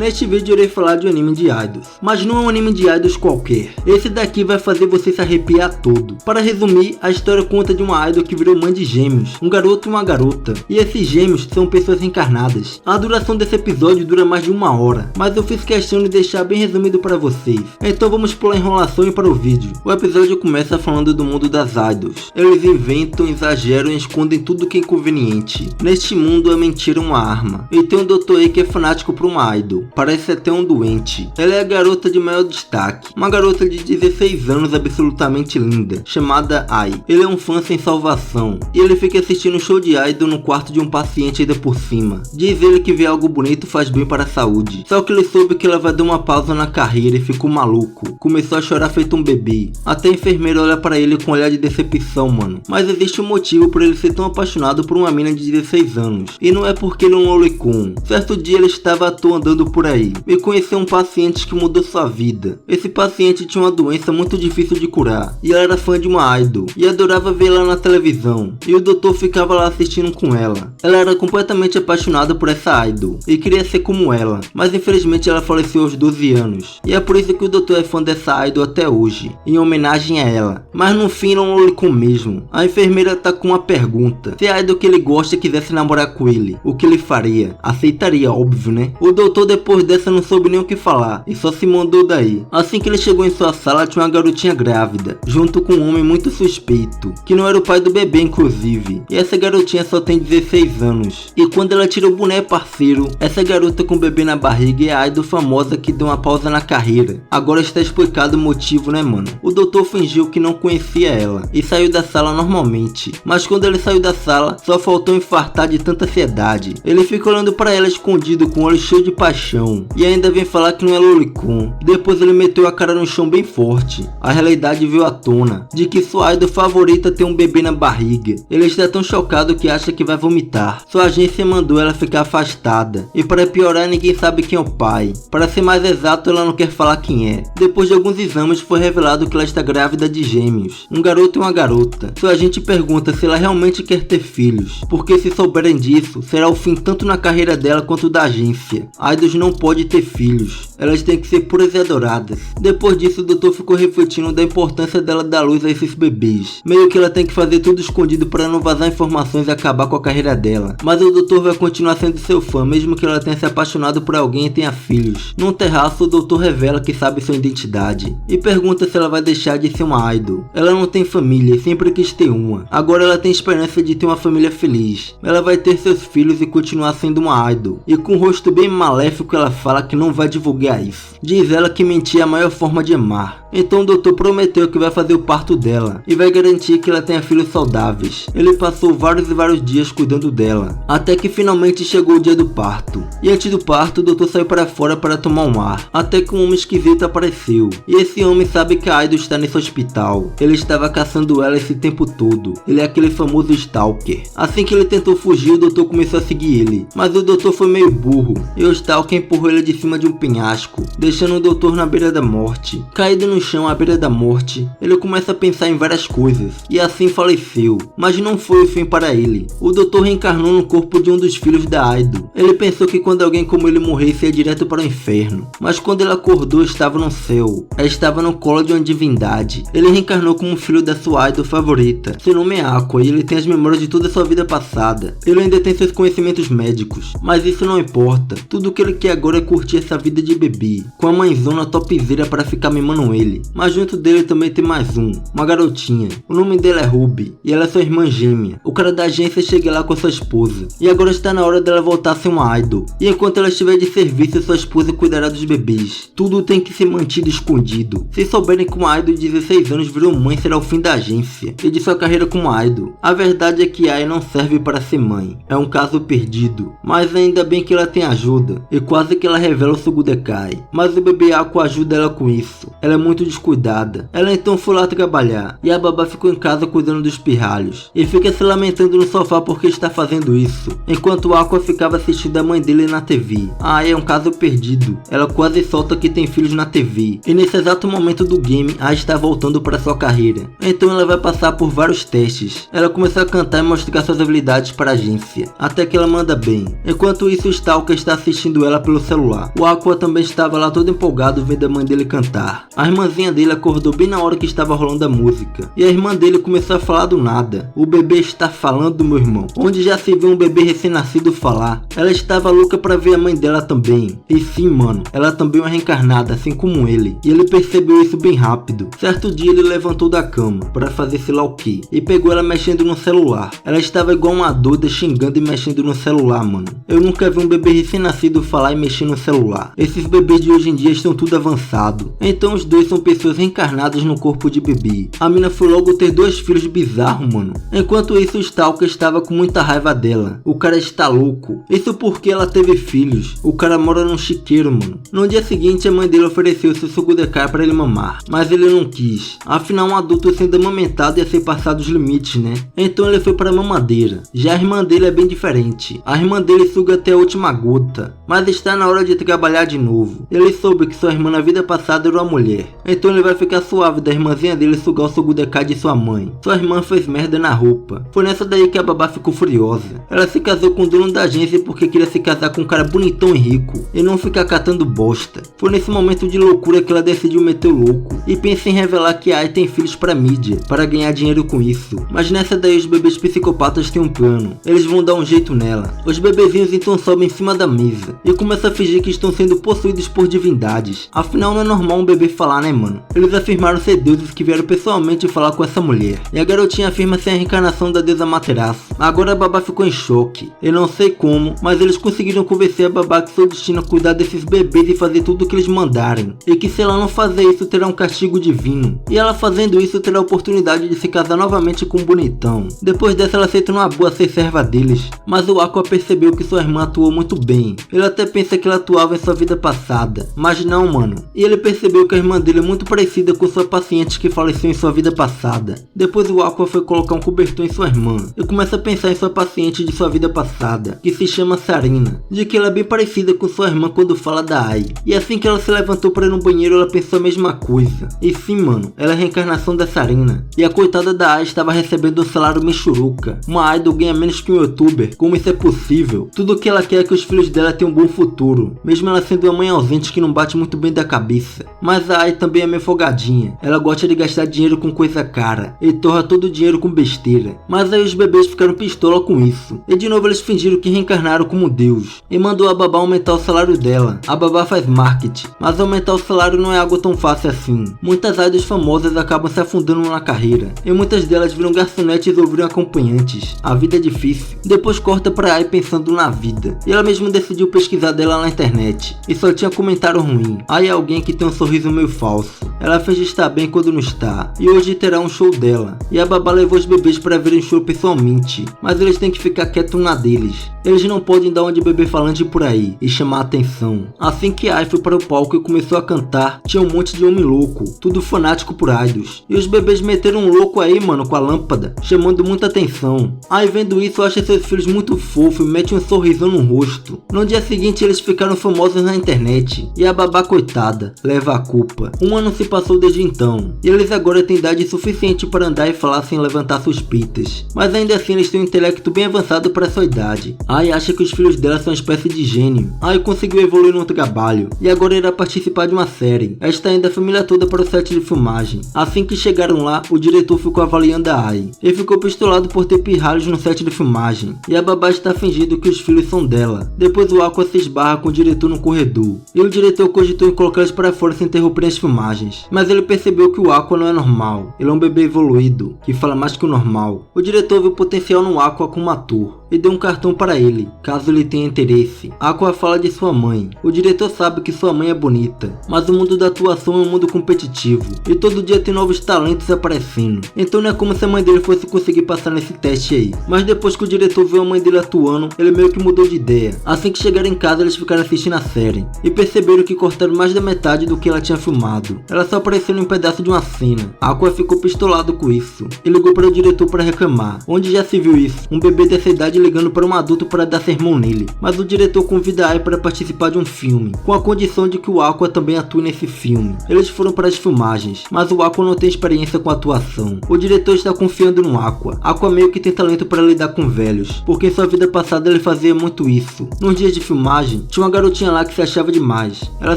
Neste vídeo irei falar de um anime de idols, mas não é um anime de idols qualquer. Esse daqui vai fazer você se arrepiar todo. Para resumir, a história conta de uma idol que virou mãe de gêmeos, um garoto e uma garota, e esses gêmeos são pessoas reencarnadas. A duração desse episódio dura mais de 1 hora, mas eu fiz questão de deixar bem resumido para vocês. Então vamos pular a enrolação e para o vídeo. O episódio começa falando do mundo das idols. Eles inventam, exageram e escondem tudo que é inconveniente. Neste mundo a mentira é uma arma. E tem um Dr. E que é fanático por uma idol. Parece até um doente. Ela é a garota de maior destaque. Uma garota de 16 anos absolutamente linda, chamada Ai. Ele é um fã sem salvação. E ele fica assistindo um show de idol no quarto de um paciente ainda por cima. Diz ele que ver algo bonito faz bem para a saúde. Só que ele soube que ela vai dar uma pausa na carreira e ficou maluco. Começou a chorar feito um bebê. Até a enfermeira olha para ele com um olhar de decepção, mano. Mas existe um motivo por ele ser tão apaixonado por uma mina de 16 anos. E não é porque ele é um lolicon. Certo dia ele estava à toa andando por aí e conheceu um paciente que mudou sua vida. Esse paciente tinha uma doença muito difícil de curar. E ela era fã de uma idol. E adorava vê-la na televisão. E o doutor ficava lá assistindo com ela. Ela era completamente apaixonada por essa idol. E queria ser como ela. Mas infelizmente ela faleceu aos 12 anos. E é por isso que o doutor é fã dessa idol até hoje. Em homenagem a ela. Mas no fim não é um lolicon mesmo. A enfermeira tá com uma pergunta. Se a idol que ele gosta quisesse namorar com ele, o que ele faria? Aceitaria, óbvio, né? O doutor depois dessa não soube nem o que falar. E só se mandou daí. Assim que ele chegou em sua sala tinha uma garotinha grávida. Junto com um homem muito suspeito. Que não era o pai do bebê inclusive. E essa garotinha só tem 16 anos. E quando ela tira o boné parceiro, essa garota com o bebê na barriga é a idol famosa que deu uma pausa na carreira. Agora está explicado o motivo, né, mano? O doutor fingiu que não conhecia ela e saiu da sala normalmente. Mas quando ele saiu da sala, só faltou infartar de tanta ansiedade. Ele fica olhando para ela escondido com o olho cheio de paixão. E ainda vem falar que não é lolicon. Depois ele meteu a cara no chão bem forte. A realidade veio à tona, de que sua idol favorita tem um bebê na barriga. Ele está tão chocado que acha que vai vomitar. Sua agência mandou ela ficar afastada. E para piorar, ninguém sabe quem é o pai. Para ser mais exato, ela não quer falar quem é. Depois de alguns exames foi revelado que ela está grávida de gêmeos. Um garoto e uma garota. Sua agente pergunta se ela realmente quer ter filhos. Porque se souberem disso, será o fim tanto na carreira dela quanto da agência. Idols não pode ter filhos. Elas têm que ser puras e adoradas. Depois disso, o doutor ficou refletindo da importância dela dar luz a esses bebês. Meio que ela tem que fazer tudo escondido para não vazar informações e acabar com a carreira dela. Mas o doutor vai continuar sendo seu fã, mesmo que ela tenha se apaixonado por alguém e tenha filhos. Num terraço, o doutor revela que sabe sua identidade. E pergunta se ela vai deixar de ser uma idol. Ela não tem família e sempre quis ter uma. Agora ela tem esperança de ter uma família feliz. Ela vai ter seus filhos e continuar sendo uma idol. E com um rosto bem maléfico ela fala que não vai divulgar isso. Diz ela que mentir é a maior forma de amar. Então o doutor prometeu que vai fazer o parto dela e vai garantir que ela tenha filhos saudáveis. Ele passou vários e vários dias cuidando dela, até que finalmente chegou o dia do parto. E antes do parto, o doutor saiu para fora para tomar um ar, até que um homem esquisito apareceu. E esse homem sabe que a idol está nesse hospital. Ele estava caçando ela esse tempo todo. Ele é aquele famoso stalker. Assim que ele tentou fugir, o doutor começou a seguir ele. Mas o doutor foi meio burro, e o stalker empurrou ele de cima de um penhasco, deixando o doutor na beira da morte. Caído no chão à beira da morte, ele começa a pensar em várias coisas, e assim faleceu. Mas não foi o fim para ele. O doutor reencarnou no corpo de um dos filhos da idol. Ele pensou que quando alguém como ele morresse ia direto para o inferno. Mas quando ele acordou, estava no céu. Estava no colo de uma divindade. Ele reencarnou como filho da sua idol favorita. Seu nome é Aqua e ele tem as memórias de toda a sua vida passada. Ele ainda tem seus conhecimentos médicos, mas isso não importa. Tudo que ele quer agora é curtir essa vida de bebê, com a mãezona topzera para ficar mimando ele. Mas junto dele também tem mais uma garotinha. O nome dela é Ruby e ela é sua irmã gêmea. O cara da agência chega lá com sua esposa e agora está na hora dela voltar a ser uma idol. E enquanto ela estiver de serviço, sua esposa cuidará dos bebês. Tudo tem que ser mantido escondido. Se souberem que uma idol de 16 anos virou mãe, será o fim da agência e de sua carreira como idol. A verdade é que Ai não serve para ser mãe. É um caso perdido. Mas ainda bem que ela tem ajuda e quase que ela revela o Sugudekai. Mas o bebê Aqua ajuda ela com isso. ela é muito descuidada. Ela então foi lá trabalhar, e a babá ficou em casa cuidando dos pirralhos. Ele fica se lamentando no sofá porque está fazendo isso, enquanto o Aqua ficava assistindo a mãe dele na TV. É um caso perdido. Ela quase solta que tem filhos na TV. E nesse exato momento do game, a está voltando para sua carreira. Então ela vai passar por vários testes. Ela começa a cantar e mostrar suas habilidades para a agência, até que ela manda bem. Enquanto isso, o Stalker está assistindo ela pelo celular. O Aqua também estava lá todo empolgado vendo a mãe dele cantar. A irmãzinha dele acordou bem na hora que estava rolando a música, e a irmã dele começou a falar do nada. O bebê está falando, meu irmão. Onde já se viu um bebê recém-nascido falar? Ela estava louca para ver a mãe dela também. E sim, mano, ela também é uma reencarnada, assim como ele. E ele percebeu isso bem rápido. Certo dia ele levantou da cama para fazer sei lá o que, e pegou ela mexendo no celular. Ela estava igual uma doida, xingando e mexendo no celular, mano. Eu nunca vi um bebê recém-nascido falar e mexer no celular. Esses bebês de hoje em dia estão tudo avançado. Então os dois são pessoas reencarnadas no corpo de bebê. A mina foi logo ter 2 filhos bizarros, mano. Enquanto isso, o Stalker estava com muita raiva dela. O cara está louco. Isso porque ela teve filhos. O cara mora num chiqueiro, mano. No dia seguinte, a mãe dele ofereceu seu Sugudekai para ele mamar, mas ele não quis. Afinal, um adulto sendo amamentado ia ser passado os limites, né? Então ele foi para a mamadeira. Já a irmã dele é bem diferente. A irmã dele suga até a última gota, mas está na hora de trabalhar de novo. Ele soube que sua irmã na vida passada era uma mulher, então ele vai ficar suave da irmãzinha dele sugar o Sugudekai de sua mãe. Sua irmã fez merda na roupa. Foi nessa daí que a babá ficou furiosa. Ela se casou com o dono da agência porque queria se casar com um cara bonitão e rico e não ficar catando bosta. Foi nesse momento de loucura que ela decidiu meter o louco e pensa em revelar que a Ai tem filhos pra mídia, para ganhar dinheiro com isso. Mas nessa daí os bebês psicopatas têm um plano. Eles vão dar um jeito nela. Os bebezinhos então sobem em cima da mesa e começam a fingir que estão sendo possuídos por divindades. Afinal, não é normal um bebê falar, né, mano? Eles afirmaram ser deuses que vieram pessoalmente falar com essa mulher. E a garotinha afirma ser a reencarnação da deusa Materaço. Agora a babá ficou em choque. Eu não sei como, mas eles conseguiram convencer a babá que seu destino é cuidar desses bebês e fazer tudo o que eles mandarem. E que se ela não fazer isso, terá um castigo divino. E ela fazendo isso, terá a oportunidade de se casar novamente com um bonitão. Depois dessa, ela aceita numa boa ser serva deles. Mas o Aqua percebeu que sua irmã atuou muito bem. Ele até pensa que ela atuava em sua vida passada, mas não, mano. E ele percebeu que a irmã dele é muito parecida com sua paciente que faleceu em sua vida passada. Depois o Aqua foi colocar um cobertor em sua irmã e começa a pensar em sua paciente de sua vida passada, que se chama Sarina, de que ela é bem parecida com sua irmã quando fala da Ai. E assim que ela se levantou para ir no banheiro, ela pensou a mesma coisa. E sim, mano, ela é a reencarnação da Sarina. E a coitada da Ai estava recebendo um salário michuruca. Uma idol ganha menos que um youtuber. Como isso é possível? Tudo o que ela quer é que os filhos dela tenham um bom futuro, mesmo ela sendo uma mãe ausente que não bate muito bem da cabeça. Mas a Ai também é meio folgadinha. Ela gosta de gastar dinheiro com coisa cara e torra todo o dinheiro com besteira. Mas aí os bebês ficaram pistola com isso. E de novo eles fingiram que reencarnaram como Deus e mandou a babá aumentar o salário dela. A babá faz marketing, mas aumentar o salário não é algo tão fácil assim. Muitas idols famosas acabam se afundando na carreira e muitas delas viram garçonetes ou viram acompanhantes. A vida é difícil. Depois corta pra Ai pensando na vida. E ela mesma decidiu pesquisar dela na internet e só tinha comentário ruim. Ai é alguém que tem um sorriso meio falso. Ela finge estar bem quando não está. E hoje terá um show dela. E a babá levou os bebês para verem o show pessoalmente. Mas eles têm que ficar quietos na deles. Eles não podem dar uma de bebê falante por aí e chamar atenção. Assim que Ai foi para o palco e começou a cantar, tinha um monte de homem louco, tudo fanático por idols. E os bebês meteram um louco aí, mano, com a lâmpada, chamando muita atenção. Ai vendo isso, acha seus filhos muito fofos e mete um sorrisão no rosto. No dia seguinte eles ficaram famosos na internet. E a babá coitada leva a culpa. Um ano se passou desde então. E eles agora têm idade suficiente para andar e falar sem levantar suspeitas. Mas ainda assim eles têm um intelecto bem avançado para sua idade. Ai acha que os filhos dela são uma espécie de gênio. Ai conseguiu evoluir no trabalho e agora irá participar de uma série. Está indo a família toda para o set de filmagem. Assim que chegaram lá, o diretor ficou avaliando a Ai. Ele ficou pistolado por ter pirralhos no set de filmagem. E a babá está fingindo que os filhos são dela. Depois o Aqua se esbarra com o diretor no corredor. E o diretor cogitou em colocar eles para fora sem interromper as filmagens. Mas ele percebeu que o Aqua não é normal. Ele é um bebê evoluído, que fala mais que o normal. O diretor viu potencial no Aqua como ator. e dê um cartão para ele, caso ele tenha interesse. Aqua fala de sua mãe. O diretor sabe que sua mãe é bonita, mas o mundo da atuação é um mundo competitivo, e todo dia tem novos talentos aparecendo. Então não é como se a mãe dele fosse conseguir passar nesse teste aí. Mas depois que o diretor viu a mãe dele atuando, ele meio que mudou de ideia. Assim que chegaram em casa, eles ficaram assistindo a série, e perceberam que cortaram mais da metade do que ela tinha filmado. Ela só apareceu em um pedaço de uma cena. Aqua ficou pistolado com isso, e ligou para o diretor para reclamar. Onde já se viu isso? Um bebê dessa idade ligando para um adulto para dar sermão nele. Mas o diretor convida a Ai para participar de um filme, com a condição de que o Aqua também atue nesse filme. Eles foram para as filmagens, mas o Aqua não tem experiência com atuação. O diretor está confiando no Aqua. Aqua meio que tem talento para lidar com velhos, porque em sua vida passada ele fazia muito isso. Nos dias de filmagem, tinha uma garotinha lá que se achava demais. Ela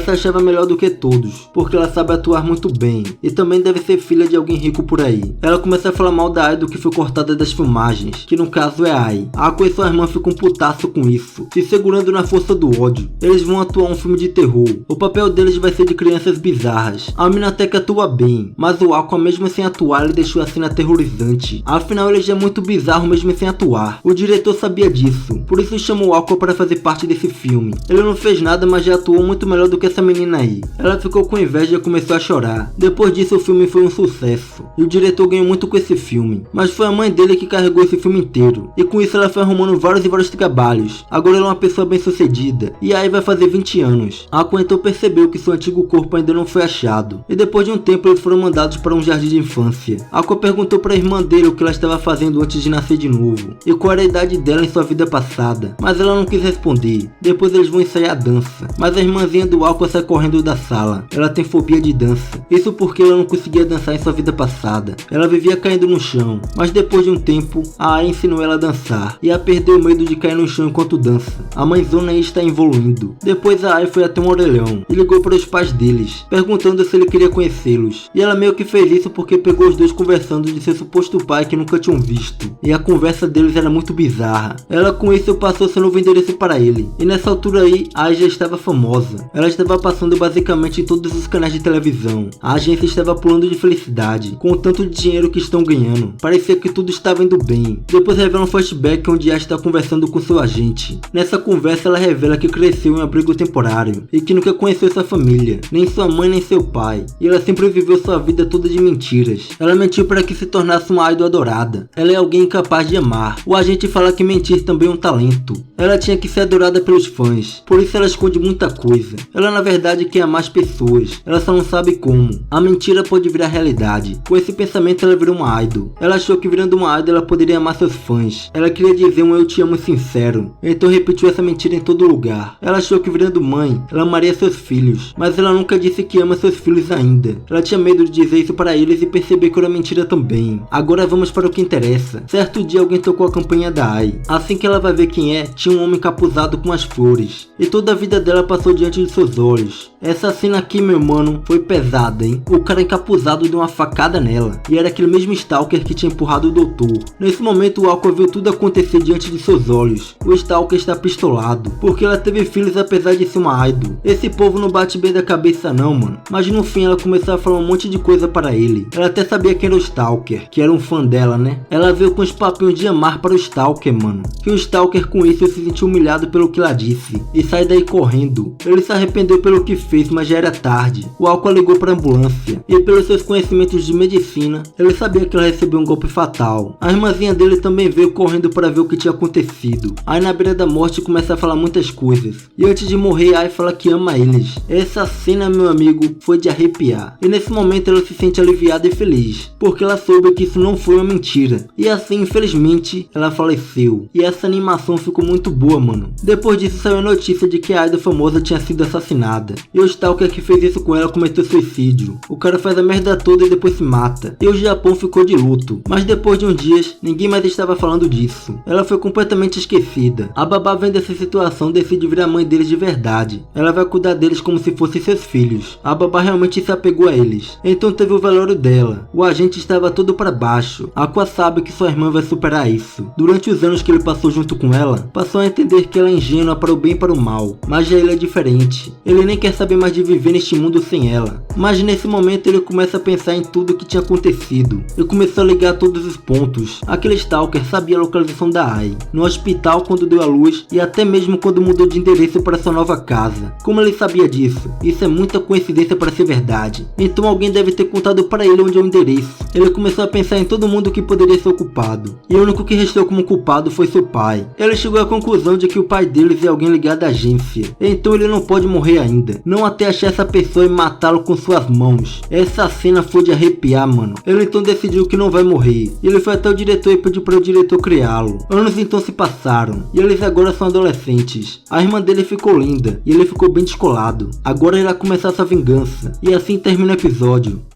se achava melhor do que todos, porque ela sabe atuar muito bem, e também deve ser filha de alguém rico por aí. Ela começa a falar mal da Ai do que foi cortada das filmagens, que no caso é Ai. Aqua e sua irmã ficam putaço com isso, se segurando na força do ódio. Eles vão atuar um filme de terror. O papel deles vai ser de crianças bizarras. A mina até que atua bem, mas o Aqua mesmo sem atuar ele deixou a cena aterrorizante. Afinal ele já é muito bizarro mesmo sem atuar. O diretor sabia disso, por isso chamou o Aqua para fazer parte desse filme. Ele não fez nada, mas já atuou muito melhor do que essa menina aí. Ela ficou com inveja e começou a chorar. Depois disso o filme foi um sucesso, e o diretor ganhou muito com esse filme. Mas foi a mãe dele que carregou esse filme inteiro, e com isso ela foi arrumando vários trabalhos. Agora ela é uma pessoa bem sucedida, e aí vai fazer 20 anos. Aqua então percebeu que seu antigo corpo ainda não foi achado, e depois de um tempo eles foram mandados para um jardim de infância. Aqua perguntou para a irmã dele o que ela estava fazendo antes de nascer de novo, e qual era a idade dela em sua vida passada, mas ela não quis responder. Depois eles vão ensaiar a dança, mas a irmãzinha do Aqua sai correndo da sala. Ela tem fobia de dança, isso porque ela não conseguia dançar em sua vida passada. Ela vivia caindo no chão, mas depois de um tempo, a Ai ensinou ela a dançar, e a perdeu o medo de cair no chão enquanto dança. A mãezona aí está evoluindo. Depois a Ai foi até um orelhão e ligou para os pais deles, perguntando se ele queria conhecê-los. E ela meio que fez isso porque pegou os dois conversando de seu suposto pai que nunca tinham visto, e a conversa deles era muito bizarra. Ela com isso passou seu novo endereço para ele, e nessa altura aí a Ai já estava famosa. Ela estava passando basicamente em todos os canais de televisão. A agência estava pulando de felicidade com o tanto de dinheiro que estão ganhando. Parecia que tudo estava indo bem. Depois revela um flashback onde a está conversando com seu agente. Nessa conversa ela revela que cresceu em um abrigo temporário e que nunca conheceu sua família, nem sua mãe nem seu pai, e ela sempre viveu sua vida toda de mentiras. Ela mentiu para que se tornasse uma idol adorada. Ela é alguém incapaz de amar. O agente fala que mentir também é um talento. Ela tinha que ser adorada pelos fãs, por isso ela esconde muita coisa. Ela na verdade quer amar as pessoas, ela só não sabe como. A mentira pode virar realidade. Com esse pensamento ela virou uma idol. Ela achou que virando uma idol ela poderia amar seus fãs. Ela queria dizer um eu te amo sincero, então repetiu essa mentira em todo lugar. Ela achou que virando mãe, ela amaria seus filhos, mas ela nunca disse que ama seus filhos ainda. Ela tinha medo de dizer isso para eles e perceber que era mentira também. Agora vamos para o que interessa. Certo dia alguém tocou a campainha da Ai. Assim que ela vai ver quem é, tinha um homem encapuzado com as flores, e toda a vida dela passou diante de seus olhos. Essa cena aqui, meu mano, foi pesada, hein? O cara encapuzado deu uma facada nela, e era aquele mesmo Stalker que tinha empurrado o doutor. Nesse momento o Aqua viu tudo acontecer diante de seus olhos. O Stalker está pistolado, porque ela teve filhos apesar de ser uma idol. Esse povo não bate bem da cabeça não, mano. Mas no fim ela começou a falar um monte de coisa para ele. Ela até sabia quem era o Stalker, que era um fã dela, né? Ela veio com os papinhos de amar para o Stalker, mano. Que o Stalker com isso se sentiu humilhado pelo que ela disse, e sai daí correndo. Ele se arrependeu pelo que fez, mas já era tarde. O Aqua ligou para a ambulância, e pelos seus conhecimentos de medicina, ele sabia que ela recebeu um golpe fatal. A irmãzinha dele também veio correndo para ver o que tinha acontecido. Aí na beira da morte começa a falar muitas coisas, e antes de morrer Ai fala que ama eles. Essa cena, meu amigo, foi de arrepiar. E nesse momento ela se sente aliviada e feliz, porque ela soube que isso não foi uma mentira. E assim, infelizmente, ela faleceu. E essa animação ficou muito boa, mano. Depois disso saiu a notícia de que a idol famosa tinha sido assassinada, e o Stalker que fez isso com ela cometeu suicídio. O cara faz a merda toda e depois se mata, e o Japão ficou de luto. Mas depois de uns dias, ninguém mais estava falando disso. Ela foi completamente esquecida. A babá vendo essa situação decide virar mãe deles de verdade. Ela vai cuidar deles como se fossem seus filhos. A babá realmente se apegou a eles. Então teve o velório dela. O agente estava todo para baixo. Aqua sabe que sua irmã vai superar isso. Durante os anos que ele passou junto com ela, passou a entender que ela é ingênua para o bem e para o mal. Mas já ele é diferente. Ele nem quer saber mais de viver neste mundo sem ela. Mas nesse momento ele começa a pensar em tudo o que tinha acontecido. E começou a ligar todos os pontos. Aquele Stalker sabia a localização da da Ai, no hospital quando deu à luz e até mesmo quando mudou de endereço para sua nova casa. Como ele sabia disso? Isso é muita coincidência para ser verdade. Então alguém deve ter contado para ele onde é o endereço. Ele começou a pensar em todo mundo que poderia ser o culpado. E o único que restou como culpado foi seu pai. Ele chegou à conclusão de que o pai deles é alguém ligado à agência. Então ele não pode morrer ainda. Não até achar essa pessoa e matá-lo com suas mãos. Essa cena foi de arrepiar, mano. Ele então decidiu que não vai morrer. Ele foi até o diretor e pediu para o diretor criá-lo. Anos então se passaram. E eles agora são adolescentes. A irmã dele ficou linda. E ele ficou bem descolado. Agora irá começar sua vingança. E assim termina o episódio.